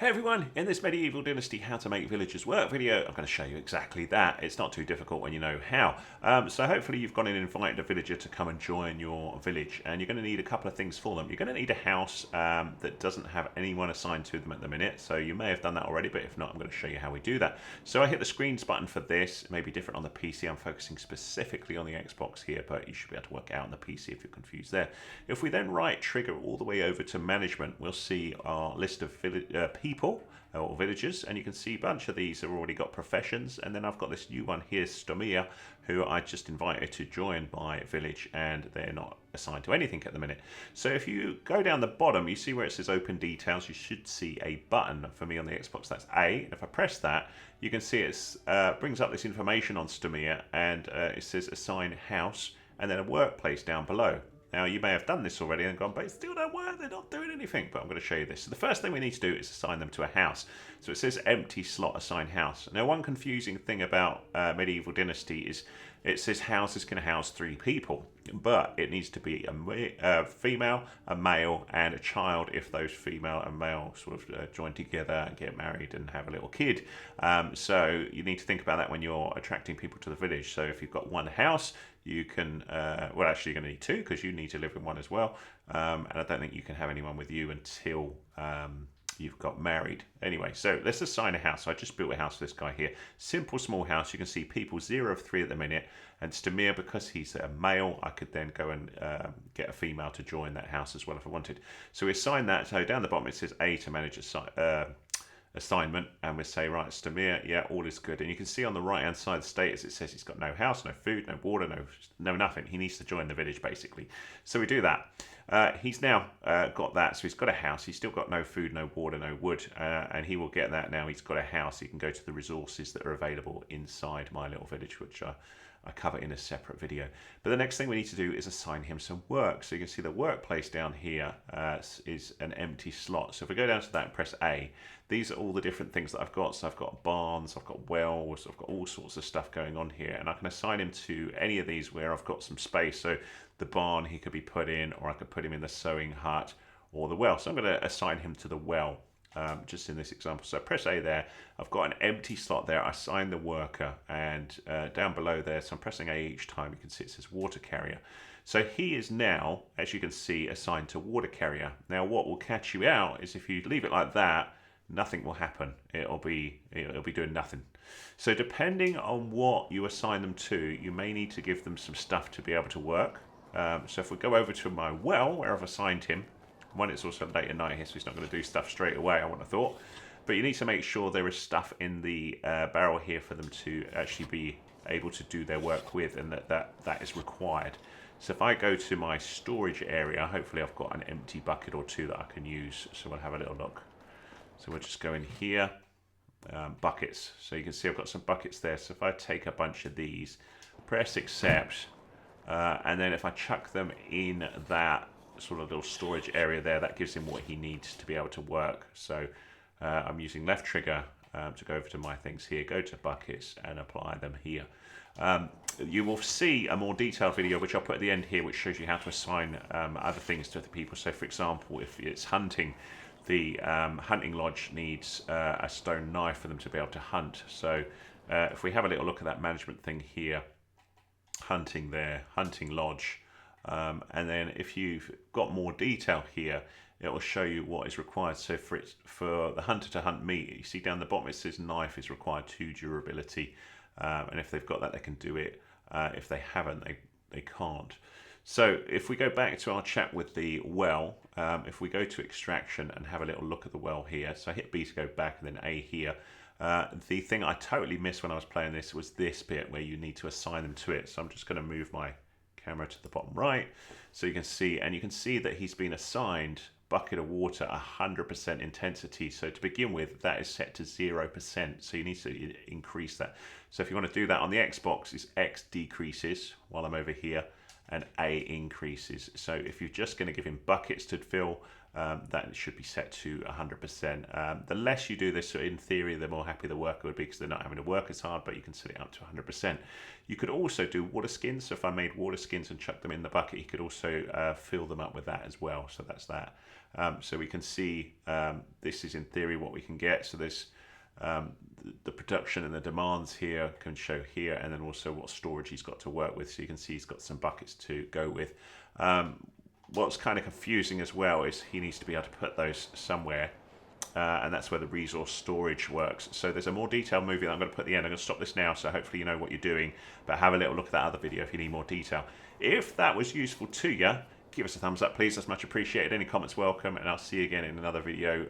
Hey everyone, in this Medieval Dynasty How to Make Villagers Work video, I'm going to show you exactly that. It's not too difficult when you know how. So hopefully you've gone and invited a villager to come and join your village, and you're going to need a couple of things for them. You're going to need a house that doesn't have anyone assigned to them at the minute, so you may have done that already, but if not, I'm going to show you how we do that. So I hit the screens button for this. It may be different on the PC. I'm focusing specifically on the Xbox here, but you should be able to work it out on the PC if you're confused there. If we then right trigger all the way over to management, we'll see our list of people or villagers, and you can see a bunch of these have already got professions, and then I've got this new one here, Stomia, who I just invited to join my village, and they're not assigned to anything at the minute. So if you go down the bottom, you see where it says open details. You should see a button. For me on the Xbox, that's A. If I press that, you can see it brings up this information on Stomia, and it says assign house, and then a workplace down below. Now, you may have done this already and gone, but it still don't work, they're not doing anything. But I'm going to show you this. So the first thing we need to do is assign them to a house. So it says empty slot, assign house. Now, one confusing thing about Medieval Dynasty is it says houses can house 3 people, but it needs to be a female, a male, and a child if those female and male sort of join together and get married and have a little kid. So you need to think about that when you're attracting people to the village. So if you've got one house, you can, well, actually you're going to need 2 because you need to live in one as well. And I don't think you can have anyone with you until you've got married. Anyway, so let's assign a house. So I just built a house for this guy here. Simple small house. You can see people 0 of 3 at the minute. And Stamir, because he's a male, I could then go and get a female to join that house as well if I wanted. So we assign that. So down the bottom it says A to manage assignment, and we say, right, Stamir, yeah, all is good. And you can see on the right hand side of the status it says he's got no house, no food, no water, no nothing. He needs to join the village basically. So we do that. He's now got that, so he's got a house. He's still got no food, no water, no wood, and he will get that now. He's got a house. He can go to the resources that are available inside my little village, which I cover in a separate video. But the next thing we need to do is assign him some work. So you can see the workplace down here is an empty slot. So if we go down to that and press A, these are all the different things that I've got. So I've got barns, I've got wells, I've got all sorts of stuff going on here. And I can assign him to any of these where I've got some space. So the barn he could be put in, or I could put him in the sewing hut or the well. So I'm going to assign him to the well. Just in this example. So press A there. I've got an empty slot there. I assign the worker, and down below there, so I'm pressing A each time, you can see it says water carrier. So he is now, as you can see, assigned to water carrier. Now what will catch you out is if you leave it like that, nothing will happen. It'll be doing nothing. So depending on what you assign them to, you may need to give them some stuff to be able to work. So if we go over to my well, where I've assigned him, one, it's also late at night here, so he's not going to do stuff straight away, I wouldn't have thought. But you need to make sure there is stuff in the barrel here for them to actually be able to do their work with, and that is required. So if I go to my storage area, hopefully I've got an empty bucket or 2 that I can use. So we'll have a little look. So we'll just go in here, buckets. So you can see I've got some buckets there. So if I take a bunch of these, press accept, and then if I chuck them in that sort of little storage area there, that gives him what he needs to be able to work. So I'm using left trigger to go over to my things here, go to buckets and apply them here. You will see a more detailed video which I'll put at the end here, which shows you how to assign other things to the people. So for example, if it's hunting, the hunting lodge needs a stone knife for them to be able to hunt. So if we have a little look at that management thing here, hunting there, hunting lodge, and then if you've got more detail here, it will show you what is required. So for the hunter to hunt meat, you see down the bottom it says knife is required 2 durability, and if they've got that, they can do it. If they haven't, they can't. So if we go back to our chat with the well, if we go to extraction and have a little look at the well here, so I hit B to go back and then A here. The thing I totally missed when I was playing this was this bit where you need to assign them to it. So I'm just going to move my camera to the bottom right, so you can see, and you can see that he's been assigned bucket of water 100% intensity. So to begin with, that is set to 0%, so you need to increase that. So if you want to do that on the Xbox, is X decreases while I'm over here and A increases. So if you're just going to give him buckets to fill, that should be set to 100%. The less you do this, in theory, the more happy the worker would be because they're not having to work as hard, but you can set it up to 100%. You could also do water skins. So if I made water skins and chucked them in the bucket, you could also fill them up with that as well. So that's that. So we can see this is in theory what we can get. So there's the production and the demands here can show here, and then also what storage he's got to work with. So you can see he's got some buckets to go with. What's kind of confusing as well is he needs to be able to put those somewhere, and that's where the resource storage works. So there's a more detailed movie that I'm going to put at the end. I'm going to stop this now, so hopefully you know what you're doing, but have a little look at that other video if you need more detail. If that was useful to you, give us a thumbs up, please. That's much appreciated. Any comments welcome, and I'll see you again in another video,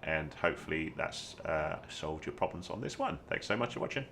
and hopefully that's solved your problems on this one. Thanks so much for watching.